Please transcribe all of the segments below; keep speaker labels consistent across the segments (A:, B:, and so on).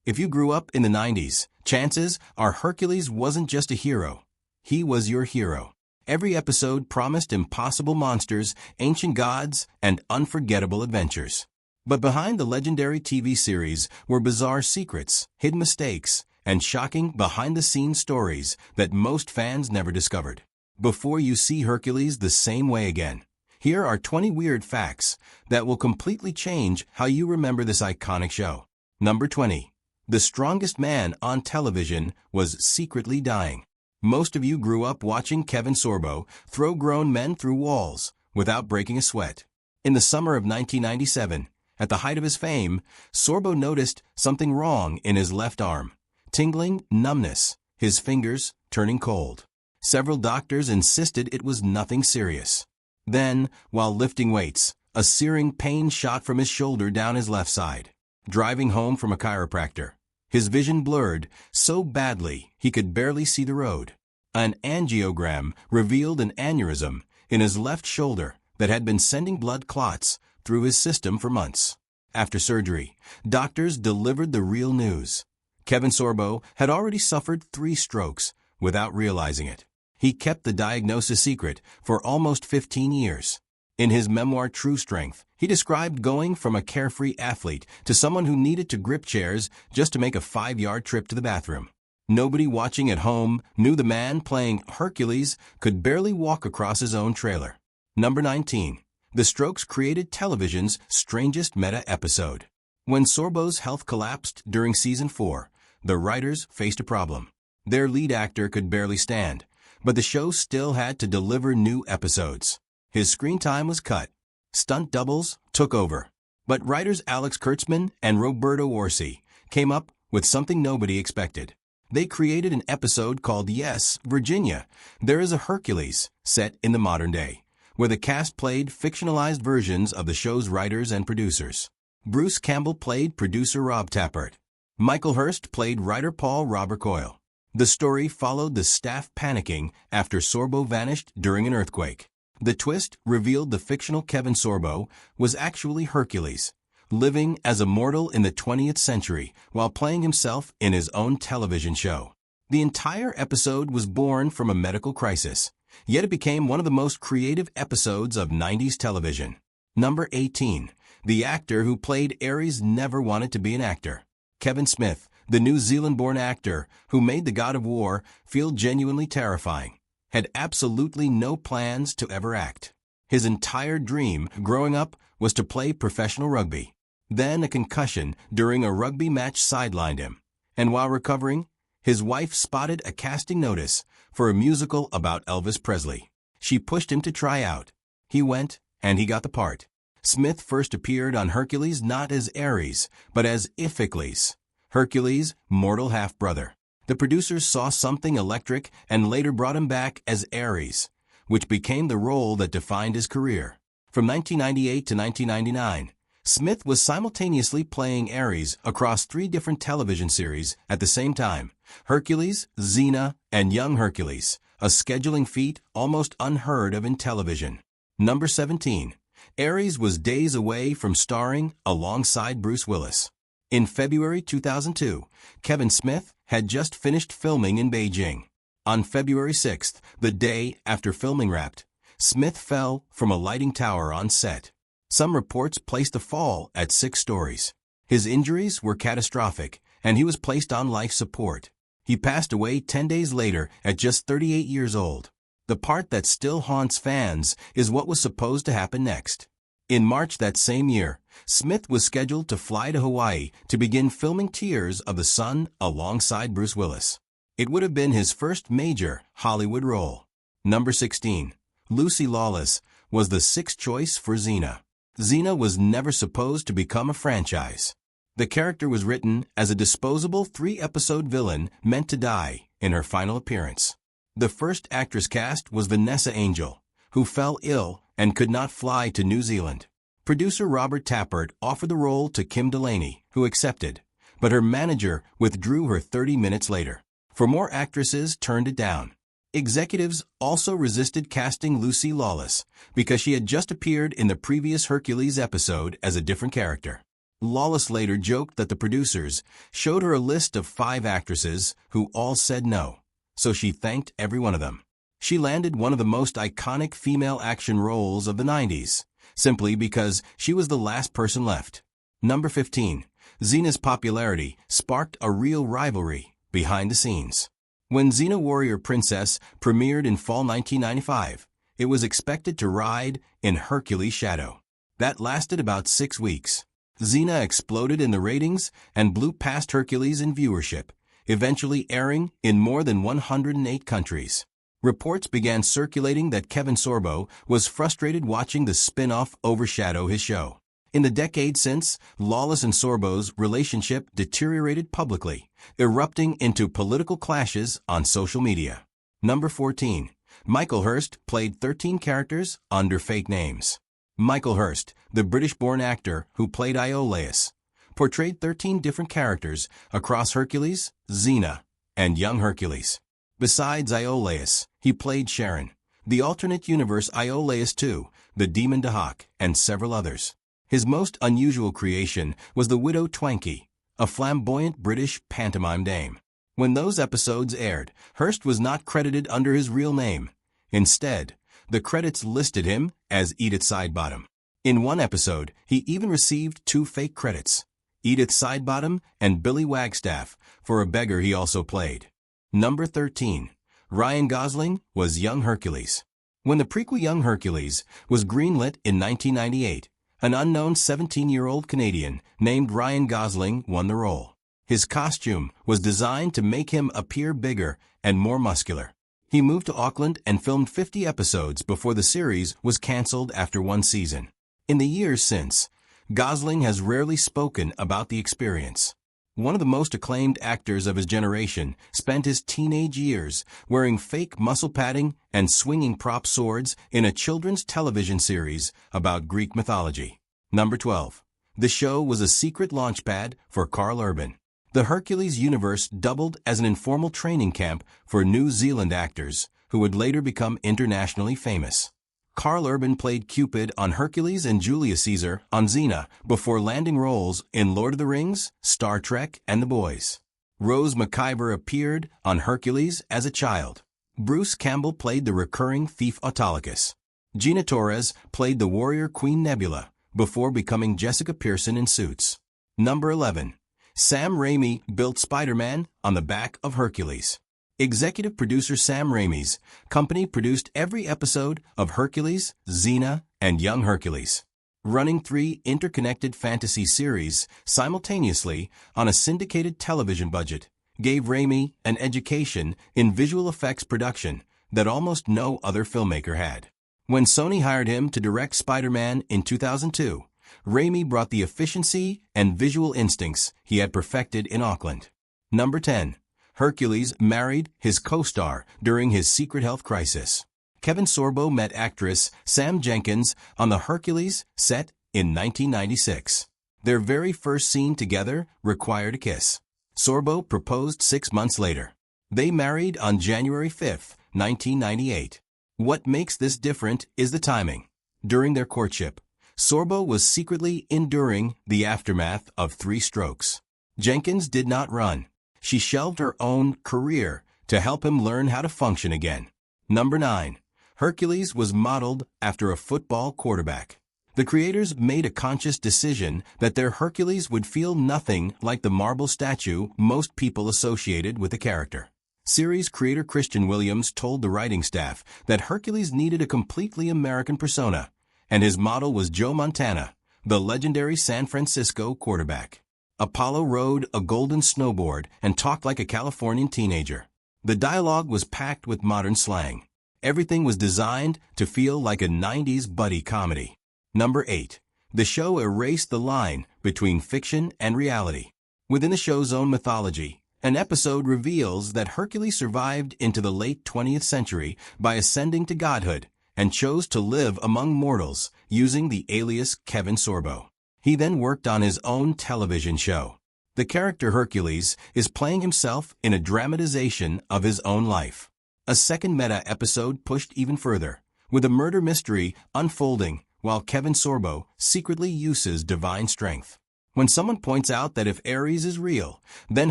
A: If you grew up in the 90s, chances are Hercules wasn't just a hero. He was your hero. Every episode promised impossible monsters, ancient gods, and unforgettable adventures. But behind the legendary TV series were bizarre secrets, hidden mistakes, and shocking behind-the-scenes stories that most fans never discovered. Before you see Hercules the same way again, here are 20 weird facts that will completely change how you remember this iconic show. Number 20. The strongest man on television was secretly dying. Most of you grew up watching Kevin Sorbo throw grown men through walls without breaking a sweat. In the summer of 1997, at the height of his fame, Sorbo noticed something wrong in his left arm. Tingling numbness, his fingers turning cold. Several doctors insisted it was nothing serious. Then, while lifting weights, a searing pain shot from his shoulder down his left side. Driving home from a chiropractor, his vision blurred so badly he could barely see the road. An angiogram revealed an aneurysm in his left shoulder that had been sending blood clots through his system for months. After surgery, doctors delivered the real news. Kevin Sorbo had already suffered 3 strokes without realizing it. He kept the diagnosis secret for almost 15 years. In his memoir True Strength, he described going from a carefree athlete to someone who needed to grip chairs just to make a 5-yard trip to the bathroom. Nobody watching at home knew the man playing Hercules could barely walk across his own trailer. Number 19. The strokes created television's strangest meta-episode. When Sorbo's health collapsed during Season 4, the writers faced a problem. Their lead actor could barely stand, but the show still had to deliver new episodes. His screen time was cut. Stunt doubles took over. But writers Alex Kurtzman and Roberto Orsi came up with something nobody expected. They created an episode called Yes, Virginia, There is a Hercules, set in the modern day, where the cast played fictionalized versions of the show's writers and producers. Bruce Campbell played producer Rob Tappert. Michael Hurst played writer Paul Robert Coyle. The story followed the staff panicking after Sorbo vanished during an earthquake. The twist revealed the fictional Kevin Sorbo was actually Hercules, living as a mortal in the 20th century while playing himself in his own television show. The entire episode was born from a medical crisis, yet it became one of the most creative episodes of 90s television. Number 18. The actor who played Ares never wanted to be an actor. Kevin Smith, the New Zealand-born actor who made the God of War feel genuinely terrifying, had absolutely no plans to ever act. His entire dream growing up was to play professional rugby. Then a concussion during a rugby match sidelined him, and while recovering, his wife spotted a casting notice for a musical about Elvis Presley. She pushed him to try out. He went, and he got the part. Smith first appeared on Hercules not as Ares, but as Iphicles, Hercules' mortal half-brother. The producers saw something electric and later brought him back as Ares, which became the role that defined his career. From 1998 to 1999, Smith was simultaneously playing Ares across 3 different television series at the same time: Hercules, Xena, and Young Hercules, a scheduling feat almost unheard of in television. Number 17. Ares was days away from starring alongside Bruce Willis. In February 2002, Kevin Smith had just finished filming in Beijing. On February 6th, the day after filming wrapped, Smith fell from a lighting tower on set. Some reports placed the fall at 6 stories. His injuries were catastrophic, and he was placed on life support. He passed away 10 days later at just 38 years old. The part that still haunts fans is what was supposed to happen next. In March that same year, Smith was scheduled to fly to Hawaii to begin filming Tears of the Sun alongside Bruce Willis. It would have been his first major Hollywood role. Number 16. Lucy Lawless was the 6th choice for Xena. Xena was never supposed to become a franchise. The character was written as a disposable 3-episode villain meant to die in her final appearance. The first actress cast was Vanessa Angel, who fell ill and could not fly to New Zealand. Producer Robert Tappert offered the role to Kim Delaney, who accepted, but her manager withdrew her 30 minutes later. For more actresses turned it down. Executives also resisted casting Lucy Lawless because she had just appeared in the previous Hercules episode as a different character. Lawless later joked that the producers showed her a list of 5 actresses who all said no, so she thanked every one of them. She landed one of the most iconic female action roles of the 90s, simply because she was the last person left. Number 15. Xena's popularity sparked a real rivalry behind the scenes. When Xena Warrior Princess premiered in fall 1995, it was expected to ride in Hercules' shadow. That lasted about 6 weeks. Xena exploded in the ratings and blew past Hercules in viewership, eventually airing in more than 108 countries. Reports began circulating that Kevin Sorbo was frustrated watching the spin-off overshadow his show. In the decade since, Lawless and Sorbo's relationship deteriorated publicly, erupting into political clashes on social media. Number 14. Michael Hurst played 13 characters under fake names. Michael Hurst, the British-born actor who played Iolaus, portrayed 13 different characters across Hercules, Xena, and young Hercules. Besides Iolaus, he played Sharon, the alternate universe Iolaus II, the Demon Dahak, and several others. His most unusual creation was the Widow Twankey, a flamboyant British pantomime dame. When those episodes aired, Hurst was not credited under his real name. Instead, the credits listed him as Edith Sidebottom. In one episode, he even received 2 fake credits, Edith Sidebottom and Billy Wagstaff, for a beggar he also played. Number 13. Ryan Gosling was young Hercules. When the prequel Young Hercules was greenlit in 1998, an unknown 17-year-old Canadian named Ryan Gosling won the role. His costume was designed to make him appear bigger and more muscular. He moved to Auckland and filmed 50 episodes before the series was canceled after 1 season. In the years since, Gosling has rarely spoken about the experience. One of the most acclaimed actors of his generation spent his teenage years wearing fake muscle padding and swinging prop swords in a children's television series about Greek mythology. Number 12. The show was a secret launchpad for Karl Urban. The Hercules universe doubled as an informal training camp for New Zealand actors who would later become internationally famous. Karl Urban played Cupid on Hercules and Julius Caesar on Xena before landing roles in Lord of the Rings, Star Trek, and The Boys. Rose McIver appeared on Hercules as a child. Bruce Campbell played the recurring thief Autolycus. Gina Torres played the warrior Queen Nebula before becoming Jessica Pearson in Suits. Number 11. Sam Raimi built Spider-Man on the back of Hercules. Executive producer Sam Raimi's company produced every episode of Hercules, Xena, and Young Hercules, running 3 interconnected fantasy series simultaneously on a syndicated television budget, gave Raimi an education in visual effects production that almost no other filmmaker had. When Sony hired him to direct Spider-Man in 2002, Raimi brought the efficiency and visual instincts he had perfected in Auckland. Number 10. Hercules married his co-star during his secret health crisis. Kevin Sorbo met actress Sam Jenkins on the Hercules set in 1996. Their very first scene together required a kiss. Sorbo proposed 6 months later. They married on January 5, 1998. What makes this different is the timing. During their courtship, Sorbo was secretly enduring the aftermath of 3 strokes. Jenkins did not run. She shelved her own career to help him learn how to function again. Number 9. Hercules was modeled after a football quarterback. The creators made a conscious decision that their Hercules would feel nothing like the marble statue most people associated with the character. Series creator Christian Williams told the writing staff that Hercules needed a completely American persona, and his model was Joe Montana, the legendary San Francisco quarterback. Apollo rode a golden snowboard and talked like a Californian teenager. The dialogue was packed with modern slang. Everything was designed to feel like a 90s buddy comedy. Number 8. The show erased the line between fiction and reality. Within the show's own mythology, an episode reveals that Hercules survived into the late 20th century by ascending to godhood and chose to live among mortals using the alias Kevin Sorbo. He then worked on his own television show. The character Hercules is playing himself in a dramatization of his own life. A second meta episode pushed even further, with a murder mystery unfolding while Kevin Sorbo secretly uses divine strength. When someone points out that if Ares is real, then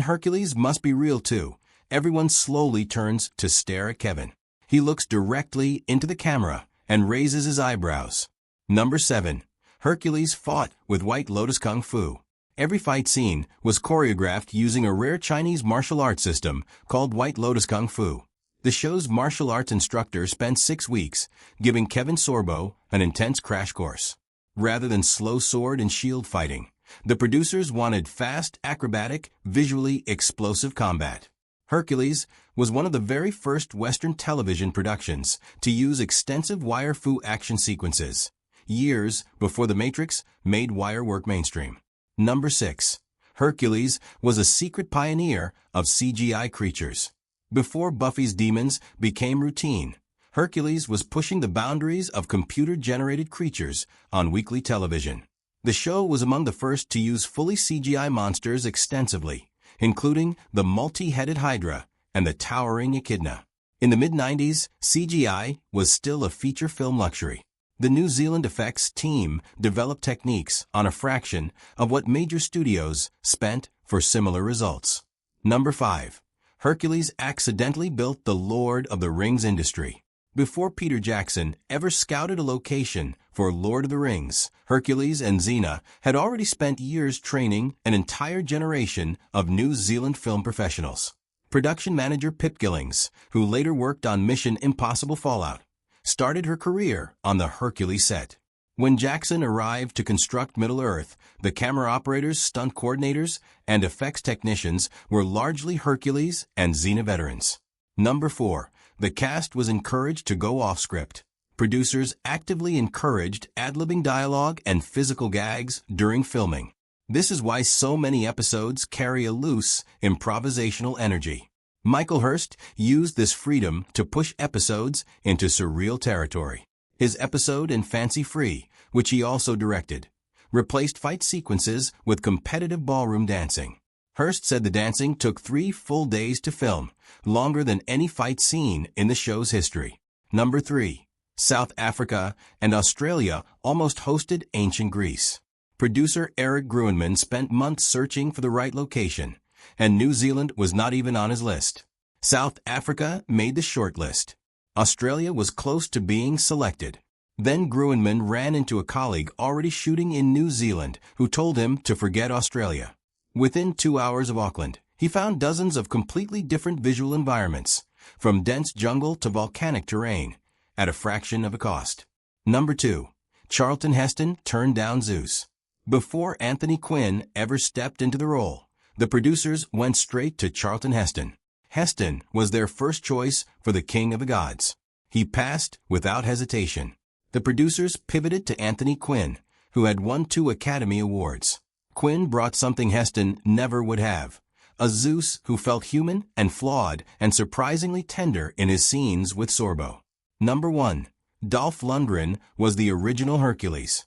A: Hercules must be real too, everyone slowly turns to stare at Kevin. He looks directly into the camera and raises his eyebrows. Number 7. Hercules fought with White Lotus Kung Fu. Every fight scene was choreographed using a rare Chinese martial arts system called White Lotus Kung Fu. The show's martial arts instructor spent 6 weeks giving Kevin Sorbo an intense crash course. Rather than slow sword and shield fighting, the producers wanted fast, acrobatic, visually explosive combat. Hercules was one of the very first Western television productions to use extensive wire-fu action sequences, years before The Matrix made wire work mainstream. Number 6. Hercules was a secret pioneer of CGI creatures. Before Buffy's demons became routine, Hercules was pushing the boundaries of computer-generated creatures on weekly television. The show was among the first to use fully CGI monsters extensively, including the multi-headed Hydra and the towering Echidna. In the mid-90s, CGI was still a feature film luxury. The New Zealand effects team developed techniques on a fraction of what major studios spent for similar results. Number 5. Hercules accidentally built the Lord of the Rings industry. Before Peter Jackson ever scouted a location for Lord of the Rings, Hercules and Xena had already spent years training an entire generation of New Zealand film professionals. Production manager Pip Gillings, who later worked on Mission Impossible Fallout, started her career on the Hercules set. When Jackson arrived to construct Middle-earth, the camera operators, stunt coordinators, and effects technicians were largely Hercules and Xena veterans. Number 4. The cast was encouraged to go off-script. Producers actively encouraged ad-libbing dialogue and physical gags during filming. This is why so many episodes carry a loose, improvisational energy. Michael Hurst used this freedom to push episodes into surreal territory. His episode in Fancy Free, which he also directed, replaced fight sequences with competitive ballroom dancing. Hurst said the dancing took 3 full days to film, longer than any fight scene in the show's history. Number 3. South Africa and Australia almost hosted ancient Greece. Producer Eric Gruenman spent months searching for the right location, and New Zealand was not even on his list. South Africa made the short list. Australia was close to being selected. Then Gruenman ran into a colleague already shooting in New Zealand who told him to forget Australia. Within 2 hours of Auckland, he found dozens of completely different visual environments, from dense jungle to volcanic terrain, at a fraction of a cost. Number 2. Charlton Heston turned down Zeus. Before Anthony Quinn ever stepped into the role, the producers went straight to Charlton Heston. Heston was their first choice for the King of the Gods. He passed without hesitation. The producers pivoted to Anthony Quinn, who had won 2 Academy Awards. Quinn brought something Heston never would have, a Zeus who felt human and flawed and surprisingly tender in his scenes with Sorbo. Number 1. Dolph Lundgren was the original Hercules.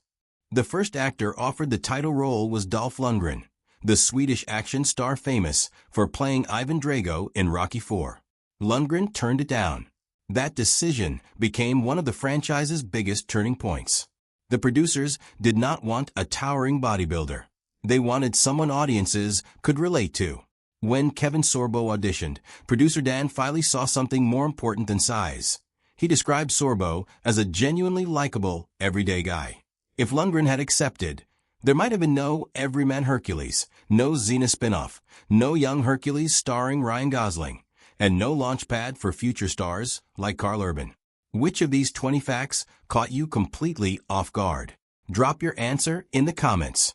A: The first actor offered the title role was Dolph Lundgren, the Swedish action star famous for playing Ivan Drago in Rocky IV. Lundgren turned it down. That decision became one of the franchise's biggest turning points. The producers did not want a towering bodybuilder. They wanted someone audiences could relate to. When Kevin Sorbo auditioned, producer Dan Filey saw something more important than size. He described Sorbo as a genuinely likable, everyday guy. If Lundgren had accepted, there might have been no Everyman Hercules, no Xena spin-off, no young Hercules starring Ryan Gosling, and no launch pad for future stars like Karl Urban. Which of these 20 facts caught you completely off guard? Drop your answer in the comments.